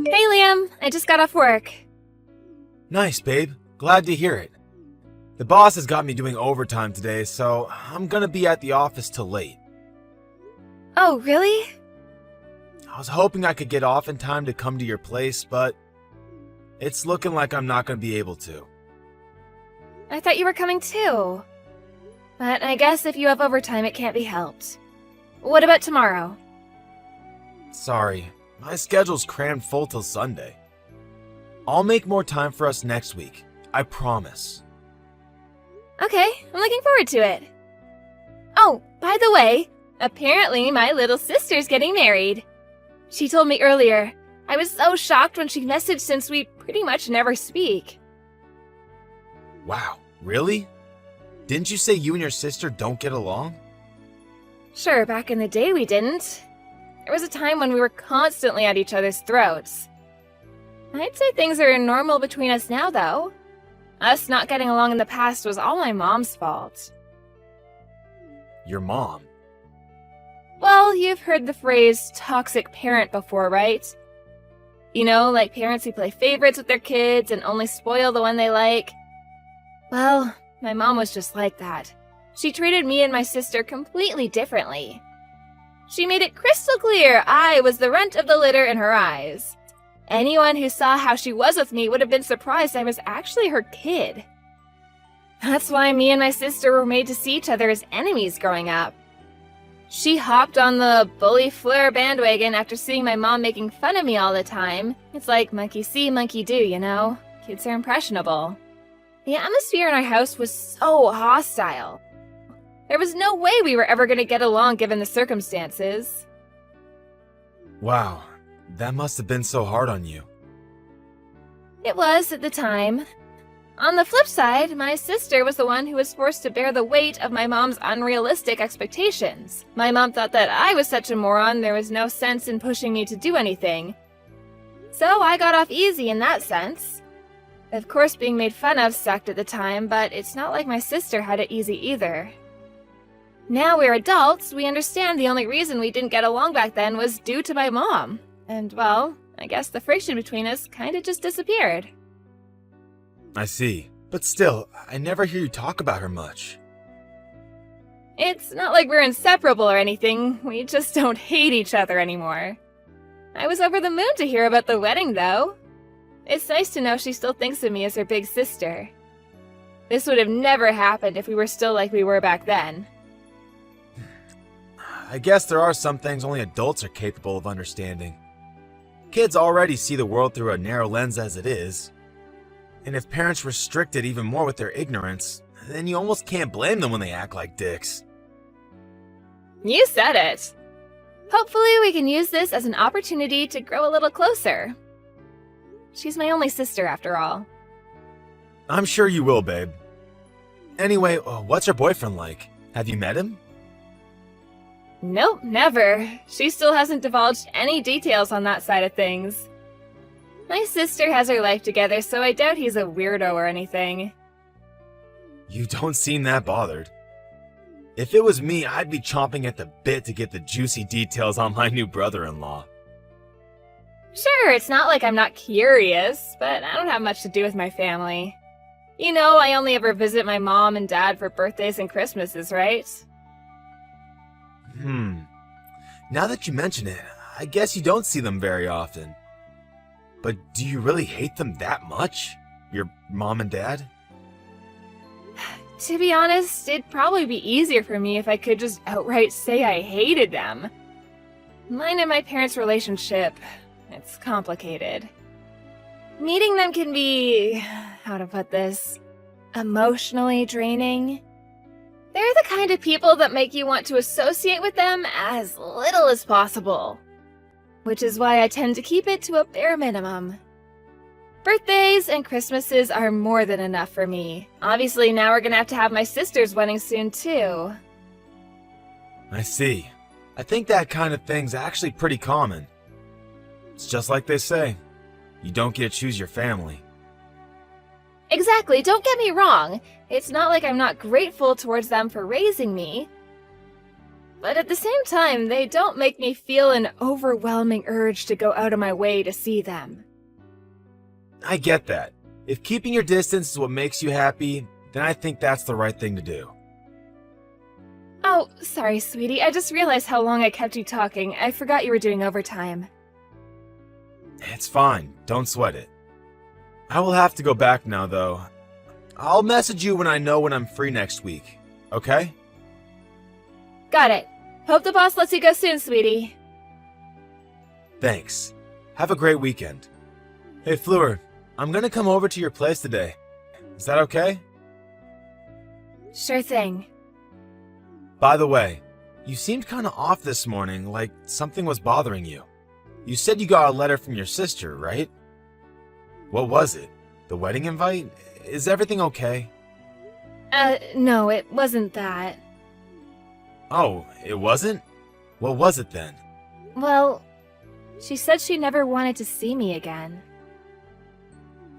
Hey Liam, I just got off work. Nice, babe. Glad to hear it. The boss has got me doing overtime today, so I'm gonna be at the office till late. Oh, really? I was hoping I could get off in time to come to your place, but it's looking like I'm not gonna be able to. I thought you were coming too. But I guess if you have overtime, it can't be helped. What about tomorrow? Sorry, my schedule's crammed full till Sunday. I'll make more time for us next week, I promise. Okay, I'm looking forward to it. Oh, by the way, apparently my little sister's getting married. She told me earlier. I was so shocked when she messaged since we pretty much never speak. Wow, really? Didn't you say you and your sister don't get along? Sure, back in the day we didn't. There was a time when we were constantly at each other's throats. I'd say things are normal between us now, though. Us not getting along in the past was all my mom's fault. Your mom? Well, you've heard the phrase toxic parent before, right? You know, like parents who play favorites with their kids and only spoil the one they like. Well, my mom was just like that. She treated me and my sister completely differently. She made it crystal clear I was the runt of the litter in her eyes. Anyone who saw how she was with me would have been surprised I was actually her kid. That's why me and my sister were made to see each other as enemies growing up. She hopped on the bully Fleur bandwagon after seeing my mom making fun of me all the time. It's like monkey see, monkey do, you know? Kids are impressionable. The atmosphere in our house was so hostile. There was no way we were ever going to get along given the circumstances. Wow, that must have been so hard on you. It was at the time. On the flip side, my sister was the one who was forced to bear the weight of my mom's unrealistic expectations. My mom thought that I was such a moron there was no sense in pushing me to do anything. So I got off easy in that sense. Of course, being made fun of sucked at the time, but it's not like my sister had it easy either. Now we're adults, we understand the only reason we didn't get along back then was due to my mom. And, well, I guess the friction between us kinda just disappeared. I see. But still, I never hear you talk about her much. It's not like we're inseparable or anything, we just don't hate each other anymore. I was over the moon to hear about the wedding, though. It's nice to know she still thinks of me as her big sister. This would have never happened if we were still like we were back then. I guess there are some things only adults are capable of understanding. Kids already see the world through a narrow lens as it is. And if parents restrict it even more with their ignorance, then you almost can't blame them when they act like dicks. You said it! Hopefully we can use this as an opportunity to grow a little closer. She's my only sister, after all. I'm sure you will, babe. Anyway, what's your boyfriend like? Have you met him? Nope, never. She still hasn't divulged any details on that side of things. My sister has her life together, so I doubt he's a weirdo or anything. You don't seem that bothered. If it was me, I'd be chomping at the bit to get the juicy details on my new brother-in-law. Sure, it's not like I'm not curious, but I don't have much to do with my family. You know, I only ever visit my mom and dad for birthdays and Christmases, right? Now that you mention it, I guess you don't see them very often. But do you really hate them that much? Your mom and dad? To be honest, it'd probably be easier for me if I could just outright say I hated them. Mine and my parents' relationship, it's complicated. Meeting them can be, how to put this, emotionally draining. They're the kind of people that make you want to associate with them as little as possible. Which is why I tend to keep it to a bare minimum. Birthdays and Christmases are more than enough for me. Obviously, now we're gonna have to have my sister's wedding soon, too. I see. I think that kind of thing's actually pretty common. It's just like they say, you don't get to choose your family. Exactly, don't get me wrong. It's not like I'm not grateful towards them for raising me. but at the same time, they don't make me feel an overwhelming urge to go out of my way to see them. I get that. If keeping your distance is what makes you happy, then I think that's the right thing to do. Oh, sorry, sweetie. I just realized how long I kept you talking. I forgot you were doing overtime. It's fine. Don't sweat it. I will have to go back now, though. I'll message you when I know when I'm free next week, okay? Got it. Hope the boss lets you go soon, sweetie. Thanks. Have a great weekend. Hey, Fleur, I'm gonna come over to your place today. Is that okay? Sure thing. By the way, you seemed kinda off this morning, like something was bothering you. You said you got a letter from your sister, right? What was it? The wedding invite? Is everything okay? No, it wasn't that. Oh, it wasn't? What was it then? Well, she said she never wanted to see me again.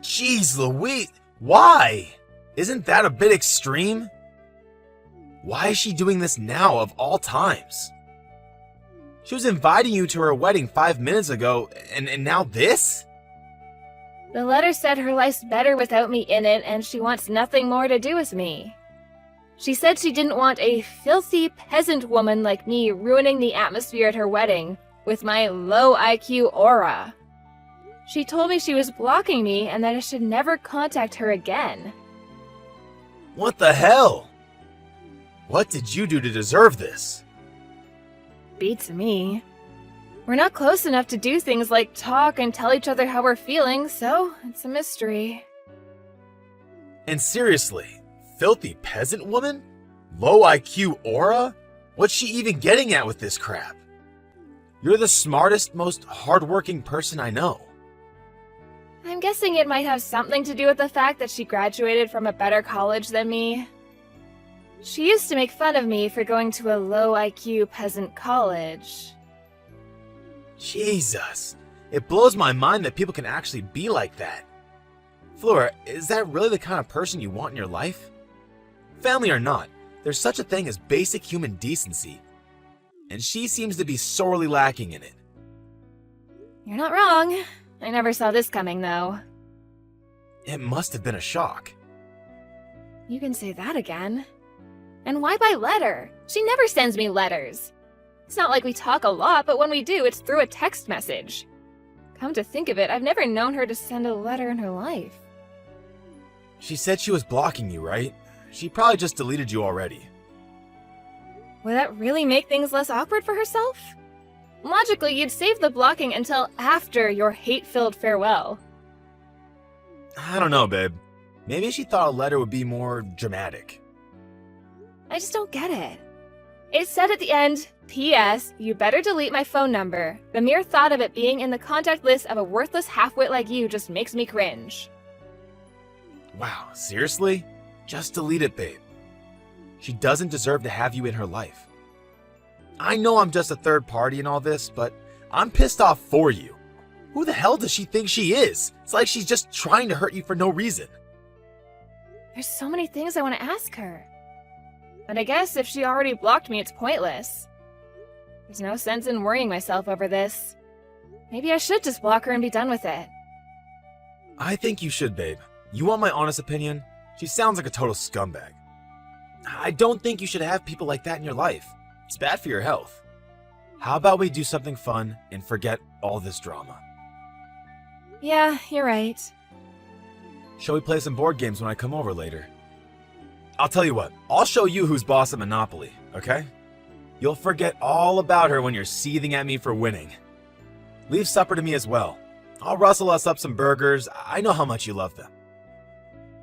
Jeez Louise, why? Isn't that a bit extreme? Why is she doing this now of all times? She was inviting you to her wedding 5 minutes ago, and now this? The letter said her life's better without me in it, and she wants nothing more to do with me. She said she didn't want a filthy peasant woman like me ruining the atmosphere at her wedding with my low IQ aura. She told me she was blocking me and that I should never contact her again. What the hell? What did you do to deserve this? Beats me. We're not close enough to do things like talk and tell each other how we're feeling, so it's a mystery. And seriously, filthy peasant woman? Low IQ aura? What's she even getting at with this crap? You're the smartest, most hardworking person I know. I'm guessing it might have something to do with the fact that she graduated from a better college than me. She used to make fun of me for going to a low IQ peasant college. Jesus, it blows my mind that people can actually be like that. Flora, is that really the kind of person you want in your life? Family or not, there's such a thing as basic human decency, and she seems to be sorely lacking in it. You're not wrong. I never saw this coming, though. It must have been a shock. You can say that again. And why by letter? She never sends me letters. It's not like we talk a lot, but when we do, it's through a text message. Come to think of it, I've never known her to send a letter in her life. She said she was blocking you, right? She probably just deleted you already. Would that really make things less awkward for herself? Logically, you'd save the blocking until after your hate-filled farewell. I don't know, babe. Maybe she thought a letter would be more dramatic. I just don't get it. It said at the end, P.S. You better delete my phone number. The mere thought of it being in the contact list of a worthless half-wit like you just makes me cringe. Wow, seriously? Just delete it, babe. She doesn't deserve to have you in her life. I know I'm just a third party in all this, but I'm pissed off for you. Who the hell does she think she is? It's like she's just trying to hurt you for no reason. There's so many things I want to ask her. But I guess if she already blocked me, it's pointless. There's no sense in worrying myself over this. Maybe I should just block her and be done with it. I think you should, babe. You want my honest opinion? She sounds like a total scumbag. I don't think you should have people like that in your life. It's bad for your health. How about we do something fun and forget all this drama? Yeah, you're right. Shall we play some board games when I come over later? I'll tell you what, I'll show you who's boss at Monopoly, okay? You'll forget all about her when you're seething at me for winning. Leave supper to me as well. I'll rustle us up some burgers. I know how much you love them.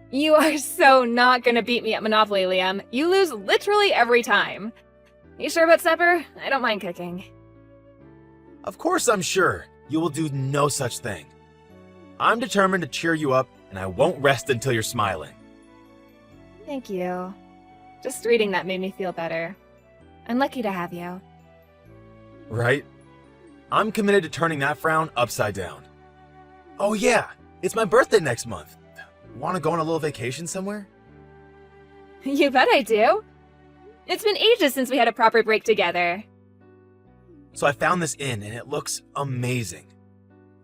You are so not gonna beat me at Monopoly, Liam. You lose literally every time. You sure about supper? I don't mind cooking. Of course I'm sure. You will do no such thing. I'm determined to cheer you up, and I won't rest until you're smiling. Thank you. Just reading that made me feel better. I'm lucky to have you. Right? I'm committed to turning that frown upside down. Oh yeah, it's my birthday next month. Want to go on a little vacation somewhere? You bet I do. It's been ages since we had a proper break together. So I found this inn and it looks amazing.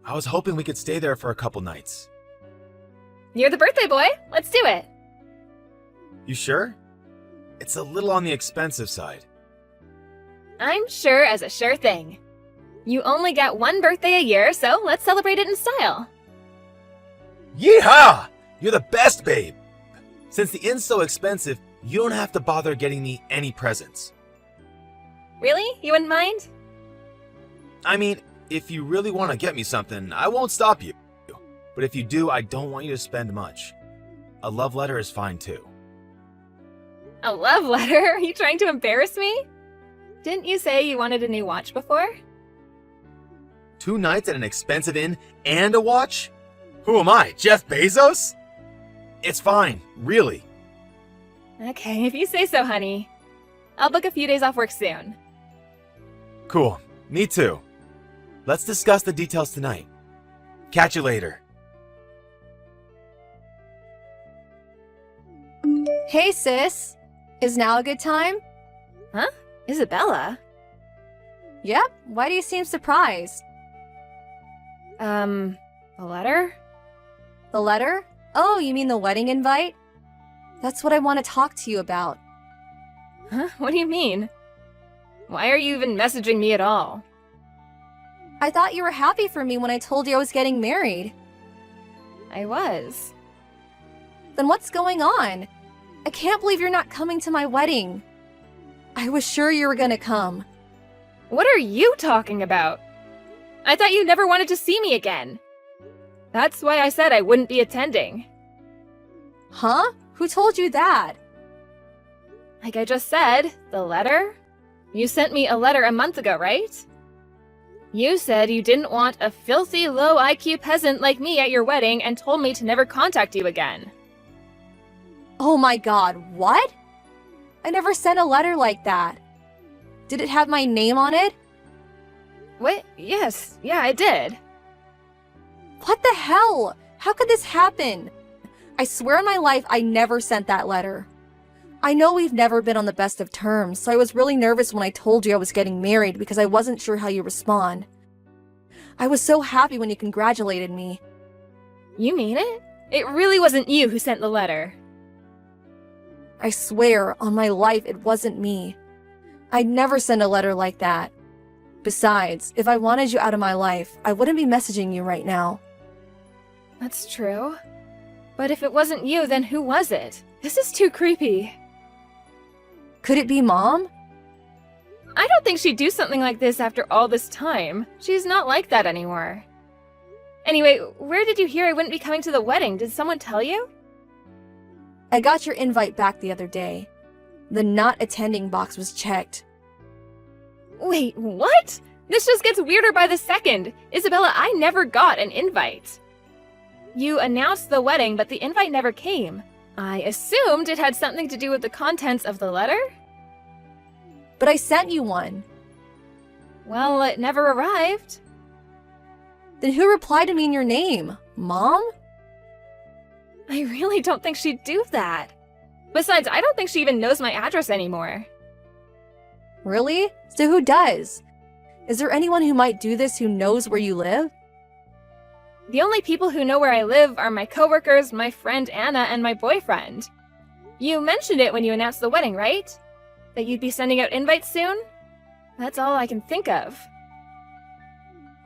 I was hoping we could stay there for a couple nights. You're the birthday boy. Let's do it. You sure? It's a little on the expensive side. I'm sure as a sure thing. You only get one birthday a year, so let's celebrate it in style. Yeehaw! You're the best, babe! Since the inn's so expensive, you don't have to bother getting me any presents. Really? You wouldn't mind? I mean, if you really want to get me something, I won't stop you. But if you do, I don't want you to spend much. A love letter is fine too. A love letter? Are you trying to embarrass me? Didn't you say you wanted a new watch before? 2 nights at an expensive inn and a watch? Who am I, Jeff Bezos? It's fine, really. Okay, if you say so, honey. I'll book a few days off work soon. Cool, me too. Let's discuss the details tonight. Catch you later. Hey, sis. Is now a good time? Huh? Isabella? Yep. Why do you seem surprised? A letter? The letter? Oh, you mean the wedding invite? That's what I want to talk to you about. Huh? What do you mean? Why are you even messaging me at all? I thought you were happy for me when I told you I was getting married. I was. Then what's going on? I can't believe you're not coming to my wedding. I was sure you were gonna come. What are you talking about? I thought you never wanted to see me again. That's why I said I wouldn't be attending. Huh? Who told you that? Like I just said, the letter? You sent me a letter a month ago, right? You said you didn't want a filthy, low IQ peasant like me at your wedding and told me to never contact you again. Oh my god, what? I never sent a letter like that. Did it have my name on it? What? Yes, yeah, I did. What the hell? How could this happen? I swear on my life I never sent that letter. I know we've never been on the best of terms, so I was really nervous when I told you I was getting married because I wasn't sure how you respond. I was so happy when you congratulated me. You mean it? It really wasn't you who sent the letter. I swear on my life it wasn't me. I'd never send a letter like that. Besides, if I wanted you out of my life, I wouldn't be messaging you right now. That's true. But if it wasn't you, then who was it? This is too creepy. Could it be Mom? I don't think she'd do something like this after all this time. She's not like that anymore. Anyway, where did you hear I wouldn't be coming to the wedding? Did someone tell you? I got your invite back the other day. The not attending box was checked. Wait, what? This just gets weirder by the second. Isabella, I never got an invite. You announced the wedding, but the invite never came. I assumed it had something to do with the contents of the letter? But I sent you one. Well, it never arrived. Then who replied to me in your name? Mom? I really don't think she'd do that. Besides, I don't think she even knows my address anymore. Really? So who does? Is there anyone who might do this who knows where you live? The only people who know where I live are my coworkers, my friend Anna, and my boyfriend. You mentioned it when you announced the wedding, right? That you'd be sending out invites soon? That's all I can think of.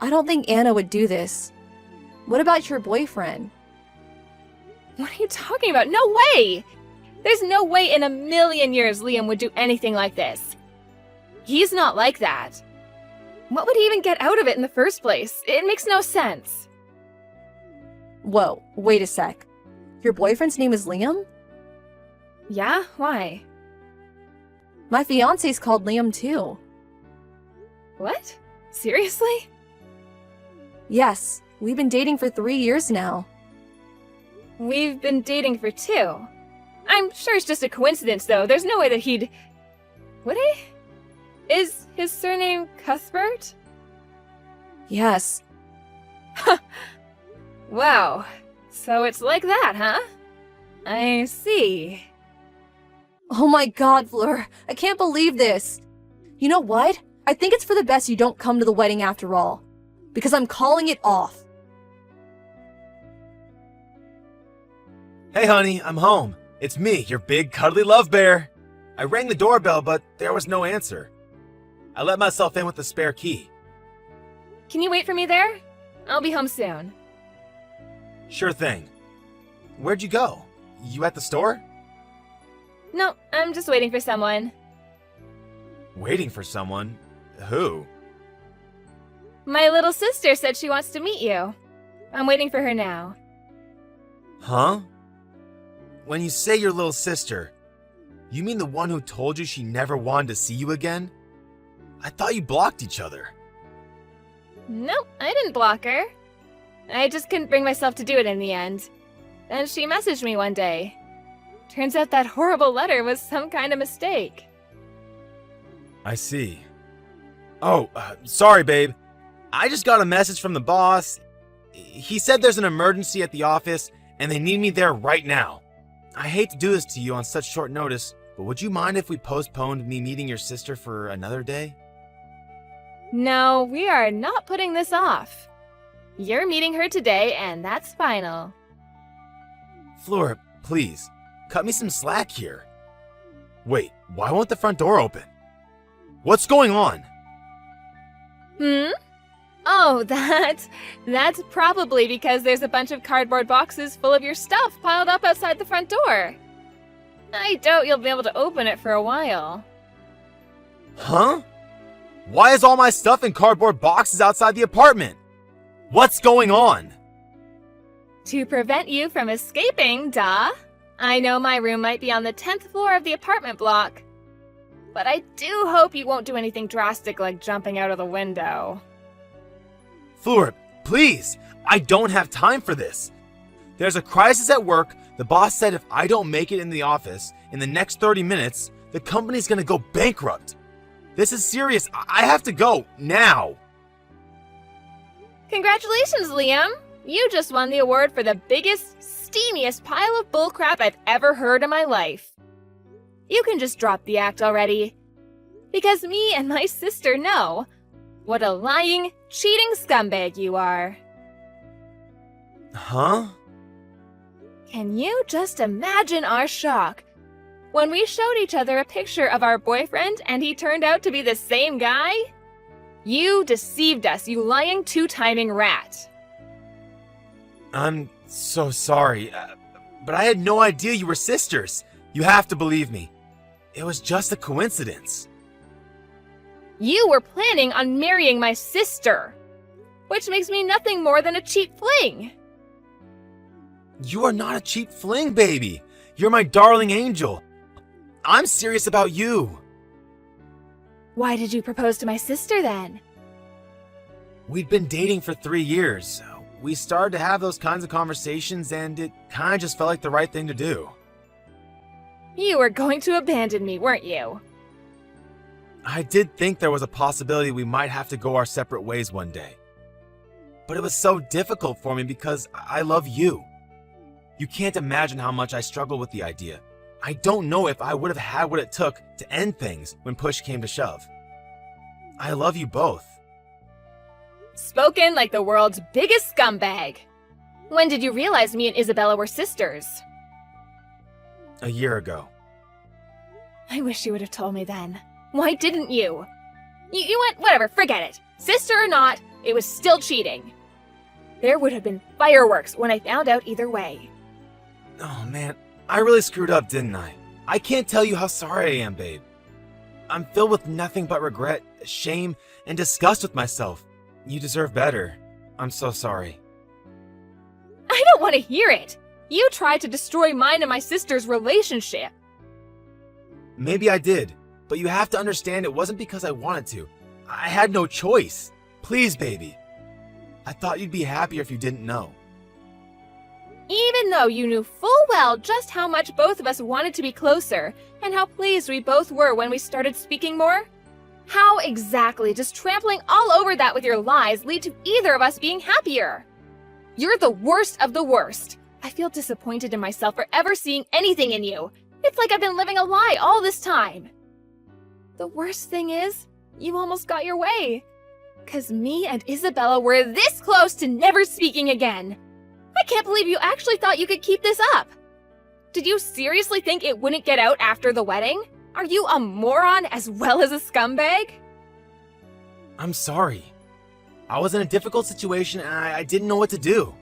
I don't think Anna would do this. What about your boyfriend? What are you talking about? No way! There's no way in a million years Liam would do anything like this. He's not like that. What would he even get out of it in the first place? It makes no sense. Whoa, wait a sec. Your boyfriend's name is Liam? Yeah? Why? My fiance's called Liam too. What? Seriously? Yes, we've been dating for 3 years now. We've been dating for 2. I'm sure it's just a coincidence, though. There's no way that he'd... Would he? Is his surname Cuthbert? Yes. Wow. So it's like that, huh? I see. Oh my god, Fleur. I can't believe this. You know what? I think it's for the best you don't come to the wedding after all. Because I'm calling it off. Hey honey, I'm home. It's me, your big cuddly love bear. I rang the doorbell, but there was no answer. I let myself in with the spare key. Can you wait for me there? I'll be home soon. Sure thing. Where'd you go? You at the store? No, I'm just waiting for someone. Waiting for someone? Who? My little sister said she wants to meet you. I'm waiting for her now. Huh? When you say your little sister, you mean the one who told you she never wanted to see you again? I thought you blocked each other. Nope, I didn't block her. I just couldn't bring myself to do it in the end. Then she messaged me one day. Turns out that horrible letter was some kind of mistake. I see. Oh, sorry, babe. I just got a message from the boss. He said there's an emergency at the office and they need me there right now. I hate to do this to you on such short notice, but would you mind if we postponed me meeting your sister for another day? No, we are not putting this off. You're meeting her today, and that's final. Fleur, please, cut me some slack here. Wait, why won't the front door open? What's going on? Oh, that's probably because there's a bunch of cardboard boxes full of your stuff piled up outside the front door. I doubt you'll be able to open it for a while. Huh? Why is all my stuff in cardboard boxes outside the apartment? What's going on? To prevent you from escaping, duh. I know my room might be on the 10th floor of the apartment block, but I do hope you won't do anything drastic like jumping out of the window. Fleur, please, I don't have time for this. There's a crisis at work. The boss said if I don't make it in the office in the next 30 minutes, the company's gonna go bankrupt. This is serious. I have to go now. Congratulations, Liam! You just won the award for the biggest, steamiest pile of bullcrap I've ever heard in my life. You can just drop the act already. Because me and my sister know what a lying, cheating scumbag you are. Huh? Can you just imagine our shock when we showed each other a picture of our boyfriend and he turned out to be the same guy? You deceived us, you lying two-timing rat. I'm so sorry, but I had no idea you were sisters. You have to believe me. It was just a coincidence. You were planning on marrying my sister, which makes me nothing more than a cheap fling. You are not a cheap fling, baby. You're my darling angel. I'm serious about you. Why did you propose to my sister then? We'd been dating for 3 years. We started to have those kinds of conversations and it kind of just felt like the right thing to do. You were going to abandon me, weren't you? I did think there was a possibility we might have to go our separate ways one day. But it was so difficult for me because I love you. You can't imagine how much I struggled with the idea. I don't know if I would have had what it took to end things when push came to shove. I love you both. Spoken like the world's biggest scumbag. When did you realize me and Isabella were sisters? A year ago. I wish you would have told me then. Why didn't you? You went, whatever, forget it. Sister or not, it was still cheating. There would have been fireworks when I found out either way. Oh man, I really screwed up, didn't I? I can't tell you how sorry I am, babe. I'm filled with nothing but regret, shame, and disgust with myself. You deserve better. I'm so sorry. I don't want to hear it. You tried to destroy mine and my sister's relationship. Maybe I did, but you have to understand it wasn't because I wanted to. I had no choice. Please, baby. I thought you'd be happier if you didn't know. Even though you knew full well just how much both of us wanted to be closer, and how pleased we both were when we started speaking more? How exactly does trampling all over that with your lies lead to either of us being happier? You're the worst of the worst. I feel disappointed in myself for ever seeing anything in you. It's like I've been living a lie all this time. The worst thing is, you almost got your way. 'Cause me and Isabella were this close to never speaking again. I can't believe you actually thought you could keep this up. Did you seriously think it wouldn't get out after the wedding? Are you a moron as well as a scumbag? I'm sorry. I was in a difficult situation and I didn't know what to do.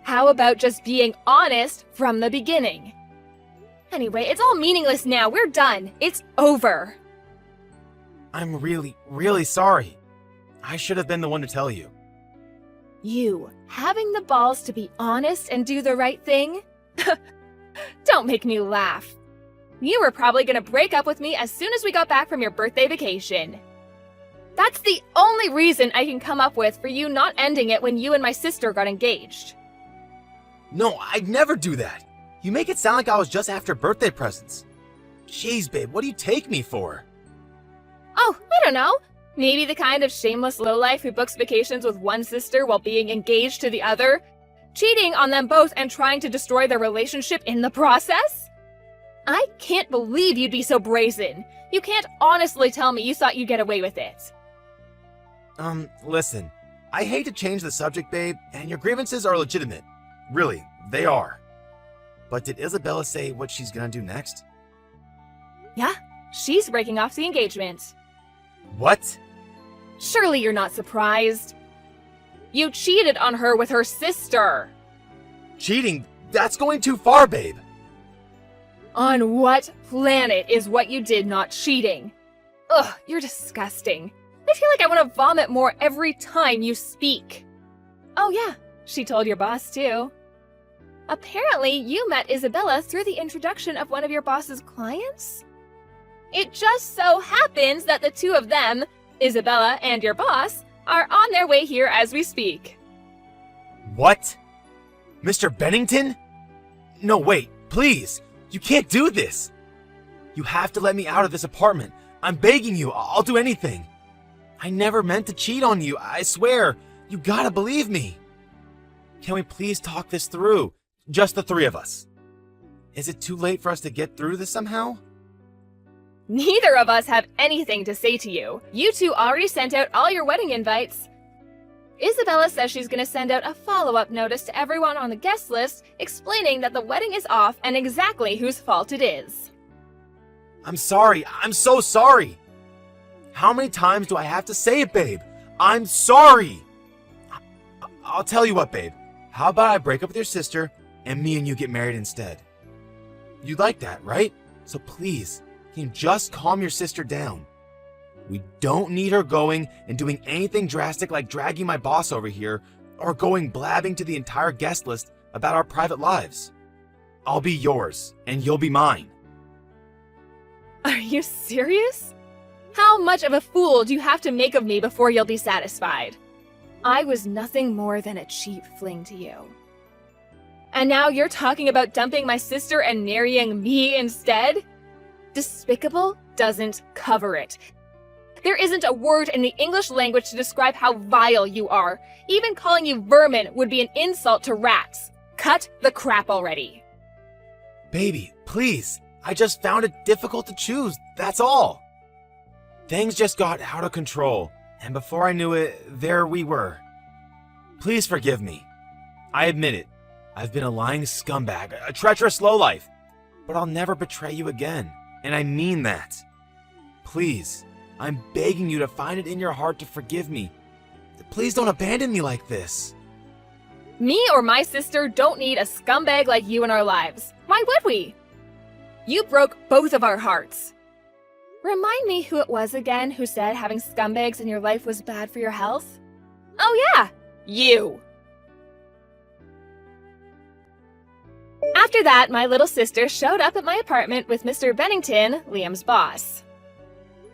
How about just being honest from the beginning? Anyway, it's all meaningless now. We're done. It's over. I'm really, really sorry. I should have been the one to tell you. You having the balls to be honest and do the right thing? Don't make me laugh. You were probably gonna break up with me as soon as we got back from your birthday vacation. That's the only reason I can come up with for you not ending it when you and my sister got engaged. No, I'd never do that. You make it sound like I was just after birthday presents. Jeez, babe, what do you take me for? Oh, I don't know. Maybe the kind of shameless lowlife who books vacations with one sister while being engaged to the other, cheating on them both and trying to destroy their relationship in the process? I can't believe you'd be so brazen. You can't honestly tell me you thought you'd get away with it. Listen, I hate to change the subject, babe, and your grievances are legitimate. Really, they are. But did Isabella say what she's gonna do next? Yeah, she's breaking off the engagement. What? Surely you're not surprised. You cheated on her with her sister. Cheating? That's going too far, babe. On what planet is what you did not cheating? Ugh, you're disgusting. I feel like I want to vomit more every time you speak. Oh yeah, she told your boss too. Apparently, you met Isabella through the introduction of one of your boss's clients? It just so happens that the two of them, Isabella and your boss, are on their way here as we speak. What? Mr. Bennington? No, wait, please. You can't do this. You have to let me out of this apartment. I'm begging you. I'll do anything. I never meant to cheat on you. I swear. You gotta believe me. Can we please talk this through? Just the three of us. Is it too late for us to get through this somehow? Neither of us have anything to say to you. You two already sent out all your wedding invites. Isabella says she's going to send out a follow-up notice to everyone on the guest list explaining that the wedding is off and exactly whose fault it is. I'm sorry. I'm so sorry. How many times do I have to say it, babe? I'm sorry. I'll tell you what, babe. How about I break up with your sister and me and you get married instead? You'd like that, right? So please, can you just calm your sister down? We don't need her going and doing anything drastic like dragging my boss over here or going blabbing to the entire guest list about our private lives. I'll be yours and you'll be mine. Are you serious? How much of a fool do you have to make of me before you'll be satisfied? I was nothing more than a cheap fling to you. And now you're talking about dumping my sister and marrying me instead? Despicable doesn't cover it. There isn't a word in the English language to describe how vile you are. Even calling you vermin would be an insult to rats. Cut the crap already. Baby, please. I just found it difficult to choose, that's all. Things just got out of control, and before I knew it, there we were. Please forgive me. I admit it. I've been a lying scumbag, a treacherous lowlife, but I'll never betray you again, and I mean that. Please, I'm begging you to find it in your heart to forgive me. Please don't abandon me like this. Me or my sister don't need a scumbag like you in our lives. Why would we? You broke both of our hearts. Remind me who it was again who said having scumbags in your life was bad for your health? Oh yeah, you. After that, my little sister showed up at my apartment with Mr. Bennington, Liam's boss.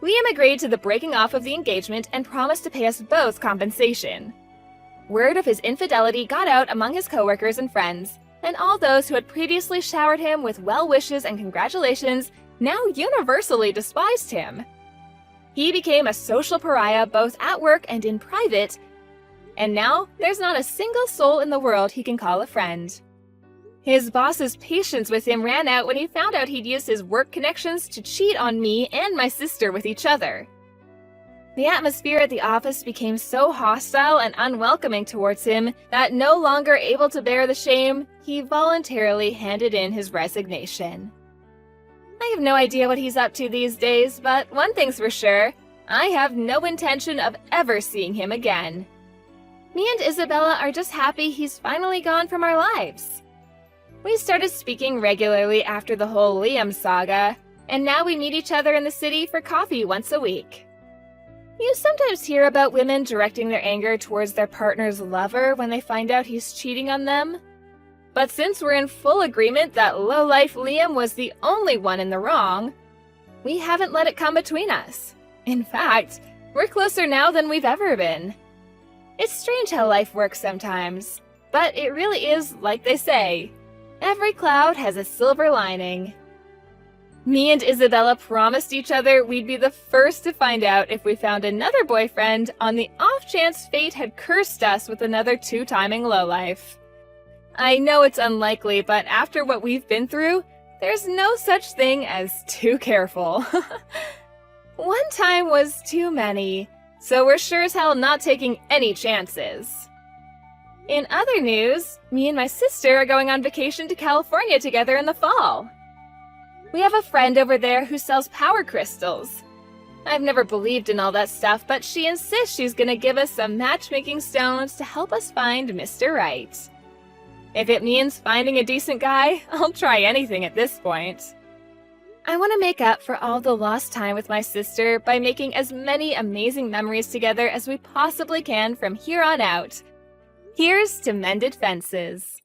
Liam agreed to the breaking off of the engagement and promised to pay us both compensation. Word of his infidelity got out among his coworkers and friends, and all those who had previously showered him with well wishes and congratulations now universally despised him. He became a social pariah both at work and in private, and now there's not a single soul in the world he can call a friend. His boss's patience with him ran out when he found out he'd used his work connections to cheat on me and my sister with each other. The atmosphere at the office became so hostile and unwelcoming towards him that no longer able to bear the shame, he voluntarily handed in his resignation. I have no idea what he's up to these days, but one thing's for sure, I have no intention of ever seeing him again. Me and Isabella are just happy he's finally gone from our lives. We started speaking regularly after the whole Liam saga, and now we meet each other in the city for coffee once a week. You sometimes hear about women directing their anger towards their partner's lover when they find out he's cheating on them. But since we're in full agreement that lowlife Liam was the only one in the wrong, we haven't let it come between us. In fact, we're closer now than we've ever been. It's strange how life works sometimes, but it really is like they say. Every cloud has a silver lining. Me and Isabella promised each other we'd be the first to find out if we found another boyfriend on the off chance fate had cursed us with another two-timing lowlife. I know it's unlikely, but after what we've been through, there's no such thing as too careful. One time was too many, so we're sure as hell not taking any chances. In other news, me and my sister are going on vacation to California together in the fall. We have a friend over there who sells power crystals. I've never believed in all that stuff, but she insists she's gonna give us some matchmaking stones to help us find Mr. Right. If it means finding a decent guy, I'll try anything at this point. I want to make up for all the lost time with my sister by making as many amazing memories together as we possibly can from here on out. Here's to mended fences.